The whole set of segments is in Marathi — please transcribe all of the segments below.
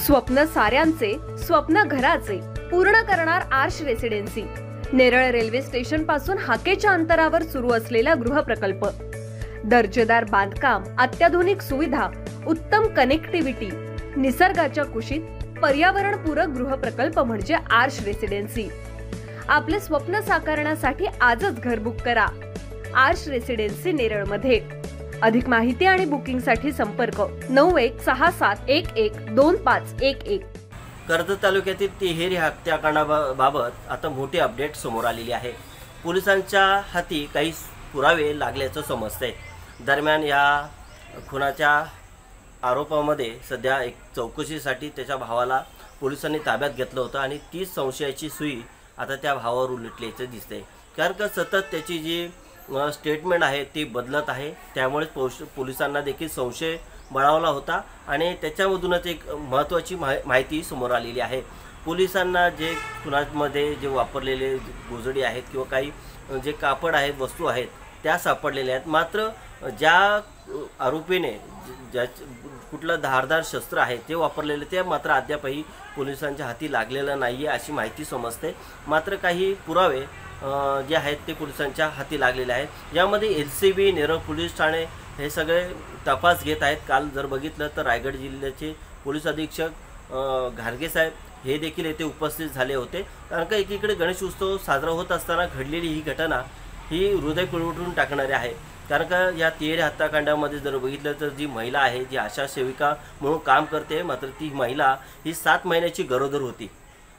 स्वप्न साऱ्यांचे, स्वप्न घराचे पूर्ण करणार Aarsh residency. Neral railway station पासून हाकेच्या अंतरावर सुरू असलेला गृहप्रकल्प, दर्जेदार बांधकाम, अत्याधुनिक सुविधा, उत्तम कनेक्टिव्हिटी, निसर्गाच्या कुशीत पर्यावरणपूरक गृहप्रकल्प म्हणजे आर्श रेसिडेन्सी। आपले स्वप्न साकारण्यासाठी आजच घर बुक करा। आर्श रेसिडेन्सी नेरळ मध्ये। अधिक माहिती आणि बुकिंग साठी संपर्क 9167112511। कर्जत तालुक्यातील तिहेरी हत्याकांडाबाबत आता मोठी अपडेट समोर आलेली आहे। पोलिसांच्या हाती काही पुरावे लागल्याचं समजतंय। दरम्यान या खुनाच्या आरोपामध्ये सध्या एक चौकशीसाठी त्याच्या भावाला पोलिसांनी ताब्यात घेतलं होतं आणि 30 संशयाची सुई आता त्या भावावर उलटल्याचं दिसतंय। कारण का सतत त्याची जी स्टेटमेंट आहे ती बदलत आहे, त्यामुळे पोलिसांना देखील संशय बळावला होता आणि त्याच्यामधूनच एक महत्त्वाची माहिती समोर आलेली आहे। पोलिसांना जे खुनामध्ये जे वापरलेले गोजडी आहेत किंवा काही जे कापड आहेत, वस्तू आहेत त्या सापडलेल्या आहेत, मात्र ज्या आरोपीने ज्या कुठलं धारदार शस्त्र आहे ते वापरलेले ते मात्र अद्यापही पोलिसांच्या हाती लागलेलं नाही आहे अशी माहिती समजते। मात्र काही पुरावे जे आहेत ते पोलिसांच्या हाती लागलेले आहेत। यामध्ये LCB नेरळ पोलीस ठाणे हे सगळे तपास घेत आहेत। काल जर बघितलं तर रायगड जिल्ह्याचे पोलीस अधीक्षक घारगे साहेब हे देखील येथे उपस्थित झाले होते। कारण का एकीकडे गणेश उत्सव साजरा होत असताना घडलेली ही घटना ही हृदय पिळवटून टाकणारी आहे। कारण का या तिहेरी हत्याकांडामध्ये जर बघितलं तर जी महिला आहे, जी आशा सेविका म्हणून काम करते, मात्र ती महिला ही 7 महिन्याची गरोदर होती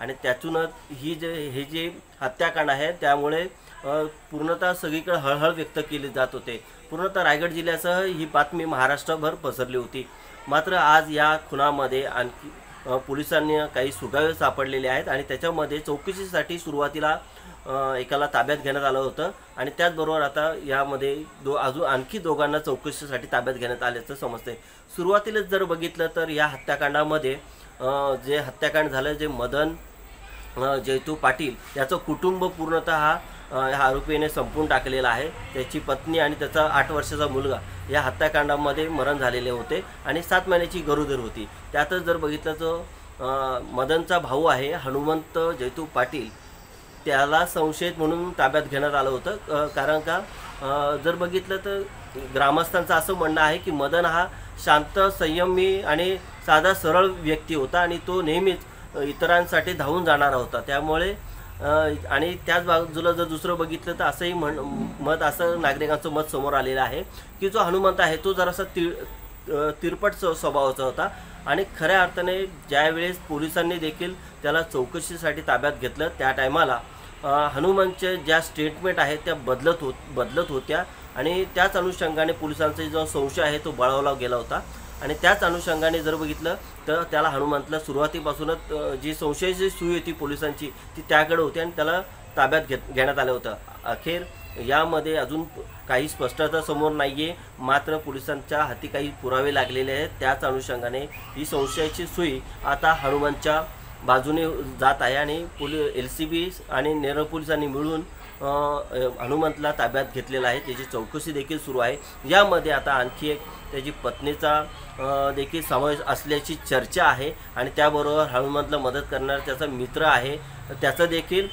आणि त्यातूनच हे जे हत्याकांड आहे त्यामुळे पूर्णतः सगळीकडे हळहळ व्यक्त केली जात होते। पूर्णतः रायगड जिल्ह्यासह ही बातमी महाराष्ट्रभर पसरली होती। मात्र आज या खुनामध्ये आणखी पोलिसांनी काही सुगावे सापडलेले आहेत आणि त्याच्यामध्ये चौकशीसाठी सुरुवातीला एकाला ताब्यात घेण्यात आलं होतं आणि त्याचबरोबर आता यामध्ये अजून आणखी दोघांना चौकशीसाठी ताब्यात घेण्यात आल्याचं समजतंय। सुरुवातीलाच जर बघितलं तर या हत्याकांडामध्ये जे हत्याकांड झालं, जे मदन जैतू पाटील याचं कुटुंब पूर्णतः ह्या आरोपीने संपून टाकलेला आहे। त्याची पत्नी आणि त्याचा 8 वर्षाचा मुलगा या हत्याकांडामध्ये मरण झालेले होते आणि 7 महिन्याची गरोदर होती। त्यातच जर बघितलं तर मदनचा भाऊ आहे हनुमंत जैतू पाटील, त्याला संशयित म्हणून ताब्यात घेण्यात आलं होतं। कारण का जर बघितलं तर ग्रामस्थांचं असं म्हणणं आहे की मदन हा शांत, संयमी आणि साधा सरळ व्यक्ती होता आणि तो नेहमीच इतरांसाठी धावून जाणारा होता। त्यामुळे आणि त्याच बाजूला जर दुसरं बघितलं तर असंही मत असं नागरिकांचं मत समोर आलेलं आहे की जो हनुमंत आहे तो जरासा तिरपट स्वभावाचा होता आणि खऱ्या अर्थाने ज्यावेळेस पोलिसांनी देखील त्याला चौकशीसाठी ताब्यात घेतलं त्या टायमाला हनुमंतचे ज्या स्टेटमेंट आहेत त्या बदलत होत्या आणि त्याच अनुषंगाने पोलिसांचा जो संशय आहे तो बळावला गेला होता आणि त्याच अनुषंगाने जर बघितलं तर त्याला हनुमंतला सुरुवातीपासूनच जी संशयाची सुई होती पोलिसांची ती त्याकडे होती आणि त्याला ताब्यात घेण्यात आलं होतं। अखेर यामध्ये अजून काही स्पष्टता समोर नाही आहे, मात्र पोलिसांच्या हाती काही पुरावे लागलेले आहेत। त्याच अनुषंगाने ही संशयाची सुई आता हनुमंतच्या बाजूने जात आहे आणि LCB आणि नेरळ पोलिसांनी मिळून हनुमंतला ताब्यात घेतलेला आहे। त्याची चौकशी देखील सुरू आहे। यामध्ये आता आणखी एक त्याची पत्नीचा देखील समावेश असल्याची चर्चा आहे आणि त्याबरोबर हनुमंतला मदत करणारा त्याचा मित्र आहे त्याचा देखील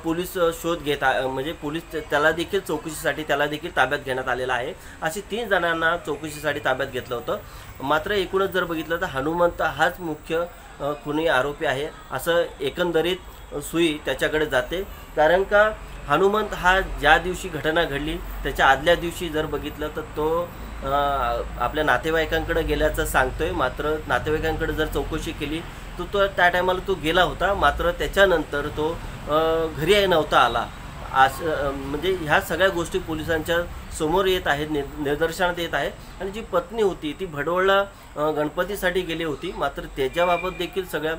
पोलीस शोध घेत म्हणजे पोलीस त्याला देखील चौकशीसाठी त्याला देखील ताब्यात घेण्यात आलेला आहे। अशी 3 जणांना चौकशीसाठी ताब्यात घेतलं होतं। मात्र एकूणच जर बघितलं तर हनुमंत हाच मुख्य खुनी आरोपी आहे असं एकंदरीत सुई त्याच्याकडे जाते। कारण का हनुमंत हा ज्या दिवशी घटना घडली त्याच्या आदल्या दिवशी जर बघितलं तर तो आपल्या नातेवाईकांकडे गेल्याचं सांगतोय। मात्र नातेवाईकांकडे जर चौकशी केली तर तो त्या टायमाला तो गेला होता, मात्र त्याच्यानंतर तो घरी नव्हता आला। म्हणजे ह्या सगळ्या गोष्टी पोलिसांच्या समोर येत आहेत, निदर्शनात येत आहेत आणि जी पत्नी होती ती भडवळला गणपतीसाठी गेली होती, मात्र त्याच्याबाबत देखील सगळ्या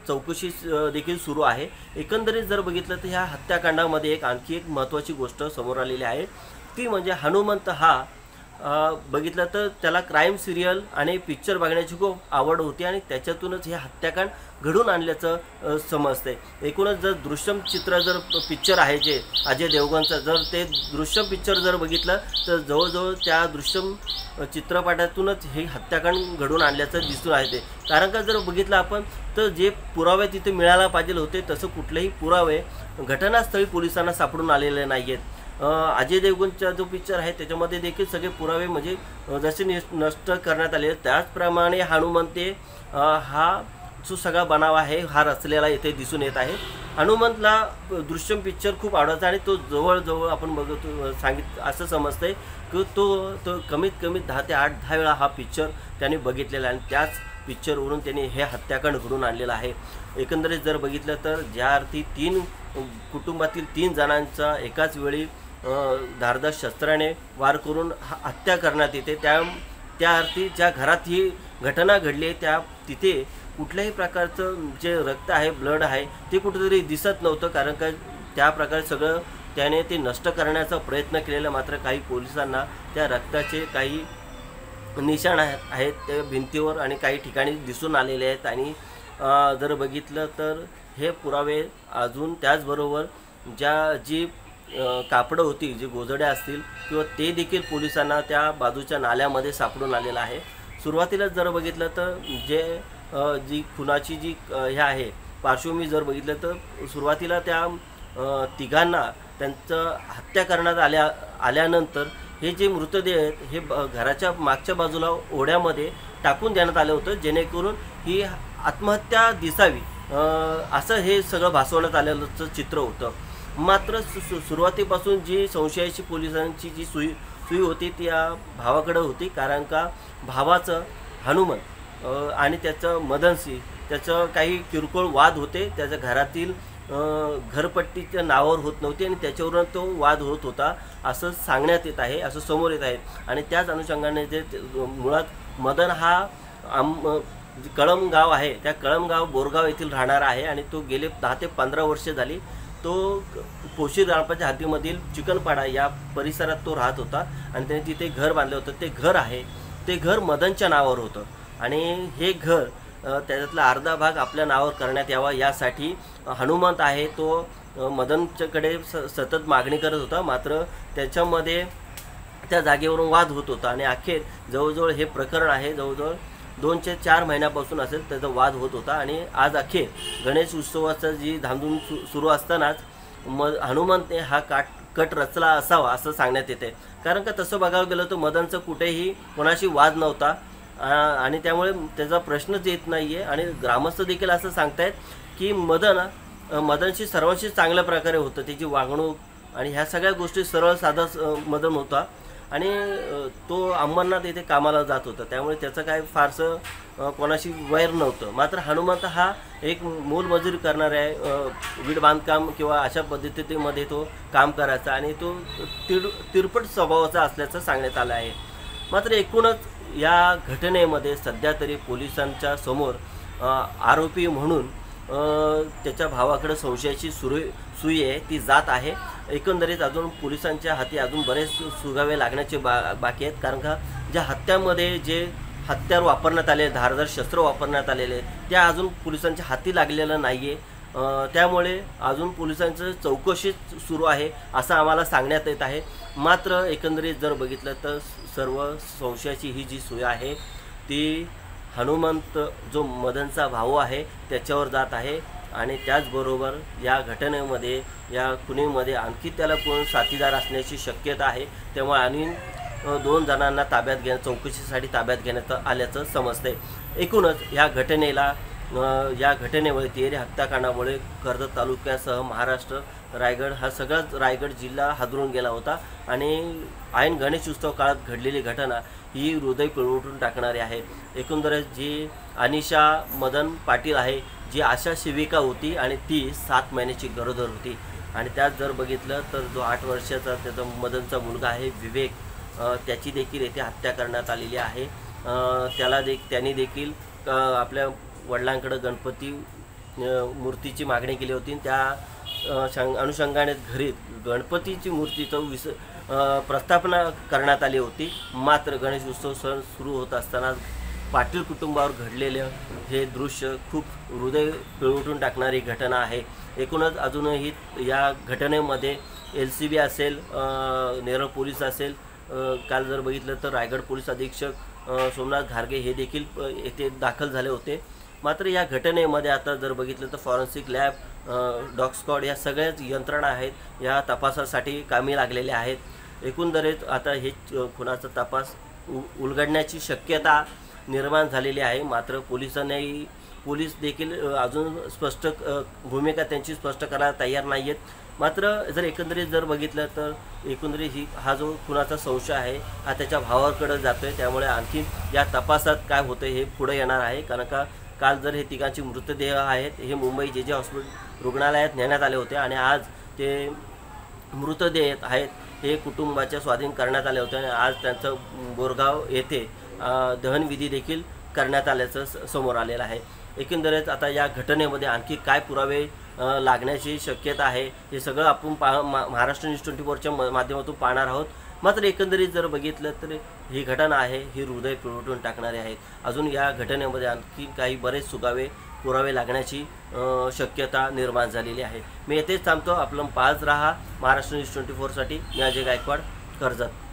चौकशी देखील सुरू आहे। एकंदरीत जर बघितलं तर ह्या हत्याकांडामध्ये आणखी एक महत्त्वाची गोष्ट समोर आलेली आहे ती म्हणजे हनुमंत हा बघितलं तर त्याला क्राईम सिरियल आणि पिक्चर बघण्याची खूप आवड होती आणि त्याच्यातूनच हे हत्याकांड घडून आणल्याचं समजतंय। एकूणच जर दृश्यम चित्र जर पिक्चर आहे जे अजय देवगणचं, जर ते दृश्यम पिक्चर जर बघितलं तर जवळजवळ त्या दृश्यम चित्रपटातूनच हे हत्याकांड घडून आणल्याचं दिसून आहे ते। कारण का जर बघितलं आपण तर जे पुरावे तिथे मिळायला पाहिजे होते तसं कुठलेही पुरावे घटनास्थळी पोलिसांना सापडून आलेले नाही आहेत। अजय देवगणचा जो पिक्चर आहे त्याच्यामध्ये देखील सगळे पुरावे म्हणजे जसे नष्ट करण्यात आले, त्याचप्रमाणे हनुमंते हा जो सगळा बनाव आहे हा रचलेला इथे दिसून येत आहे। हनुमंतला दृश्यम पिक्चर खूप आवडता आणि तो जवळजवळ आपण बघतो असं समजतंय की तो कमीत कमी 10 ते 10 वेळा हा पिक्चर त्याने बघितलेला आहे आणि त्याच पिक्चरवरून त्यांनी हे हत्याकांड घडून आणलेलं आहे। एकंदरीत जर बघितलं तर ज्या अर्थी 3 कुटुंबातील 3 जणांचा एकाच वेळी धारदार शस्त्राने वार करून हत्या करण्यात येते, त्या अर्थी ज्या घरात ही घटना घडली आहे त्या तिथे कुठल्याही प्रकारचं जे रक्त आहे, ब्लड आहे ते कुठेतरी दिसत नव्हतं। कारण का त्या प्रकारे सगळं त्याने ते नष्ट करण्याचा प्रयत्न केलेला, मात्र काही पोलिसांना त्या रक्ताचे काही निशाण आहेत ते भिंतीवर आणि काही ठिकाणी दिसून आलेले आहेत। आणि जर बघितलं तर हे पुरावे अजून त्याचबरोबर जी कापडं होती, जी गोजड्या असतील किंवा ते देखील पोलिसांना त्या बाजूच्या नाल्यामध्ये सापडून आलेलं आहे। सुरुवातीला जर बघितलं तर जी खुनाची जी हे आहे पार्श्वभूमी जर बघितलं तर सुरुवातीला त्या तिघांना त्यांचं हत्या करण्यात आल्यानंतर हे जे मृतदेह आहेत हे घराच्या मागच्या बाजूला ओढ्यामध्ये टाकून देण्यात आलं होतं, जेणेकरून ही आत्महत्या दिसावी असं हे सगळं भासवण्यात आलेलं चित्र होतं। मात्र सुरुवातीपासून जी संशयाची पोलिसांची जी सुई होती ती या भावाकडे होती। कारण का भावाचं हनुमंत आणि त्याचं मदनसी त्याचं काही किरकोळ वाद होते, त्याच्या घरातील घरपट्टीच्या नावावर होत नव्हती आणि त्याच्यावरून तो वाद होत होता असं सांगण्यात येत आहे, असं समोर येत आहे। आणि त्याच अनुषंगाने जे मुळात मदन हा कळमगाव आहे, त्या कळमगाव बोरगाव येथील राहणार आहे आणि तो गेले 10 ते 15 वर्षे झाली तो पोशीर राळपाच्या हद्दीमधील चिकनपाडा या परिसरात तो राहत होता आणि त्याने तिथे घर बांधलं होतं। ते घर आहे ते घर मदनच्या नावावर होतं आणि हे घर त्याच्यातला अर्धा भाग आपल्या नावावर करण्यात यावा यासाठी हनुमंत आहे तो मदनच्याकडे सतत मागणी करत होता। मात्र त्याच्यामध्ये त्या जागेवरून वाद होत होता आणि अखेर जवळजवळ हे प्रकरण आहे जवळजवळ 2 ते 4 महिन्यापासून असेल त्याचा वाद होत होता आणि आज अखेर गणेश उत्सवाचा जी धामधूम सुरू असतानाच हनुमंतने हा कट रचला असावा असं सांगण्यात येते। कारण का तसं बघायला गेलं तर मदनचं कुठेही कोणाशी वाद नव्हता आणि त्यामुळे त्याचा प्रश्नच येत नाही आहे। आणि ग्रामस्थ देखील असं सांगतायत की मदनशी सर्वांशी चांगल्या प्रकारे होतं, त्याची वागणूक आणि ह्या सगळ्या गोष्टी सरळ साधा मदन होता आणि तो अंबरनाथ येथे कामाला जात होता, त्यामुळे त्याचं काय फारसं कोणाशी वैर नव्हतं। मात्र हनुमंत हा एक मोलमजुरी करणारा आहे, वीट बांधकाम किंवा अशा पद्धतीमध्ये तो काम करायचा आणि तो तिरपट स्वभावाचा असल्याचं सांगण्यात आलं आहे। मात्र एकूणच या घटनेमध्ये सध्या तरी पोलिसांच्या समोर आरोपी म्हणून त्याच्या भावाकडे संशयाची सुई आहे ती जात आहे। एकंदरीत अजून पोलिसांच्या हाती अजून बरेच सुगावे लागण्याचे बाकी आहेत। कारण का ज्या हत्यामध्ये जे हत्यार वापरण्यात आले, धारदार शस्त्र वापरण्यात आलेले त्या अजून पोलिसांच्या हाती लागलेलं नाही आहे, त्यामुळे अजून पोलिसांचं चौकशी सुरू आहे असं आम्हाला सांगण्यात येत आहे। मात्र एकंदरीत जर बघितलं तर सर्व संशयाची ही जी सुई आहे ती हनुमंत जो मदनचा भाऊ आहे त्याच्यावर जात आहे आणि त्याचबरोबर या घटनेमध्ये या खुनीमध्ये आणखी त्याला कोण साथीदार असण्याची शक्यता आहे, त्यामुळे आणि 2 जणांना चौकशीसाठी ताब्यात घेण्यात आल्याचं समजतंय। एकूणच या घटनेमुळे तिहेरी हत्याकांडामुळे कर्जत तालुक्यासह महाराष्ट्र, रायगड हा सगळाच रायगड जिल्हा हादरून गेला होता आणि ऐन गणेश उत्सव काळात घडलेली घटना ही हृदय पिळवटून टाकणारी आहे। एकंदरच जी अनिशा मदन पाटील आहे, जी आशा सेविका होती आणि ती 7 महिन्याची गरोदर होती आणि त्यात जर बघितलं तर जो 8 वर्षाचा त्याचा मदनचा मुलगा आहे विवेक, त्याची देखील येथे हत्या करण्यात आलेली आहे। त्यांनी देखील आपल्या वडिलांकडे गणपती मूर्तीची मागणी केली होती, त्या अनुषंगाने घरी गणपतीची मूर्तीचं प्रस्थापना करण्यात आली होती। मात्र गणेश उत्सव सण सुरू होत असताना पाटील कुटुंबावर घडलेलं हे दृश्य खूप हृदय पिळवटून टाकणारी घटना आहे। एकूणच अजूनही या घटनेमध्ये LCB असेल, नेरळ पोलीस असेल, काल जर बघितलं तर रायगड पोलीस अधीक्षक सोमनाथ घारगे हे देखील येथे दाखल झाले होते। मात्र या घटनेमध्ये आता जर बघितलं तर फॉरेन्सिक लॅब, डॉग स्क्वॉड या सगळ्याच यंत्रणा आहेत या तपासासाठी कामी लागलेल्या आहेत। एकंदरीत आता हे खुनाचा तपास उलगडण्याची शक्यता निर्माण झालेली आहे। मात्र पोलीस देखील अजून स्पष्ट भूमिका त्यांची स्पष्ट करायला तयार नाही आहेत। मात्र जर एकंदरीत जर बघितलं तर एकंदरीत हा जो खुनाचा संशय आहे हा त्याच्या भावाकडे जातो आहे। त्यामुळे आणखी या तपासात काय होतं हे पुढे येणार आहे। कारण का काल जर हे तिघांचे मृतदेह आहेत हे मुंबई JJ हॉस्पिटल रुग्णालयात नेण्यात आले होते आणि आज ते मृतदेह आहेत हे कुटुंबाच्या स्वाधीन करण्यात आले होते आणि आज त्यांचं बोरगाव येथे दहनविधी देखील करण्यात आल्याचं समोर आलेलं आहे। एकंदरीत आता या घटनेमध्ये आणखी काय पुरावे लागण्याची शक्यता आहे हे सगळं आपण महाराष्ट्र न्यूज 24च्या माध्यमातून पाहणार आहोत। मात्र एकंदरीत जर बघितलं तर ही घटना आहे ही हृदय पिळवटून टाकणारी आहे। अजून या घटनेमध्ये आणखी काही बरेच पुरावे लागण्याची शक्यता निर्माण झालेली आहे। मी येथेच थांबतो। आपलं पाहत राहा महाराष्ट्र न्यूज 24साठी। मी अजय गायकवाड, कर्जत।